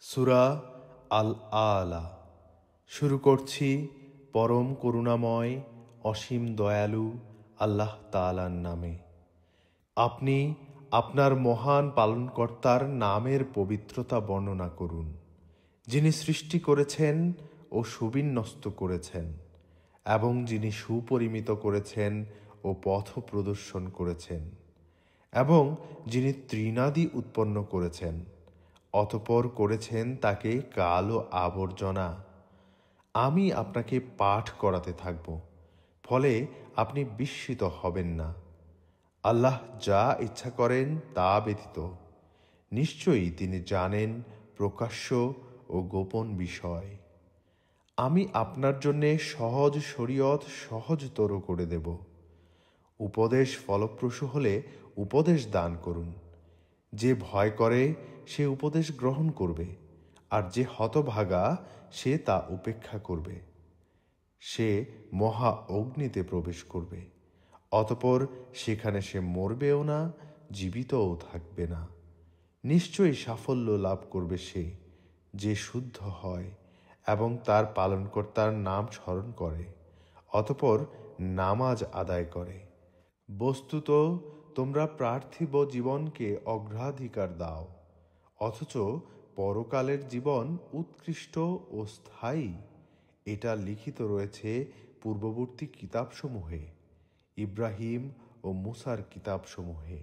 সূরা আল আলা। শুরু করছি পরম করুণাময় অসীম দয়ালু আল্লাহ তাআলার নামে। আপনি আপনার মহান পালনকর্তার নামের পবিত্রতা বর্ণনা করুন, যিনি সৃষ্টি করেছেন ও সুবিন্যস্ত করেছেন এবং যিনি সুপরিমিত করেছেন ও পথ প্রদর্শন করেছেন এবং যিনি তৃণাদি উৎপন্ন করেছেন, অতঃপর করেছেন তাকে কালো আবর্জনা। আমি আপনাকে পাঠ করাতে থাকব, ফলে আপনি বিস্মিত হবেন না। আল্লাহ যা ইচ্ছা করেন তা ব্যতীত নিশ্চয়ই তিনি জানেন প্রকাশ্য ও গোপন বিষয়। আমি আপনার জন্যে সহজ শরীয়ত সহজতর করে দেব। উপদেশ ফলপ্রসূ হলে উপদেশ দান করুন। যে ভয় করে সে উপদেশ গ্রহণ করবে, আর যে হতভাগা সে তা উপেক্ষা করবে। সে মহা অগ্নিতে প্রবেশ করবে, অতঃপর সেখানে সে মরবেও না, জীবিতও থাকবে না। নিশ্চয়ই সাফল্য লাভ করবে সে যে শুদ্ধ হয় এবং তার পালনকর্তার নাম স্মরণ করে, অতঃপর নামাজ আদায় করে। বস্তুত তোমরা পার্থিব জীবনকে অগ্রাধিকার দাও, অথচ পরকালের জীবন উৎকৃষ্ট ও স্থায়ী। এটা লিখিত রয়েছে পূর্ববর্তী কিতাবসমূহে, ইব্রাহিম ও মুসার কিতাবসমূহে।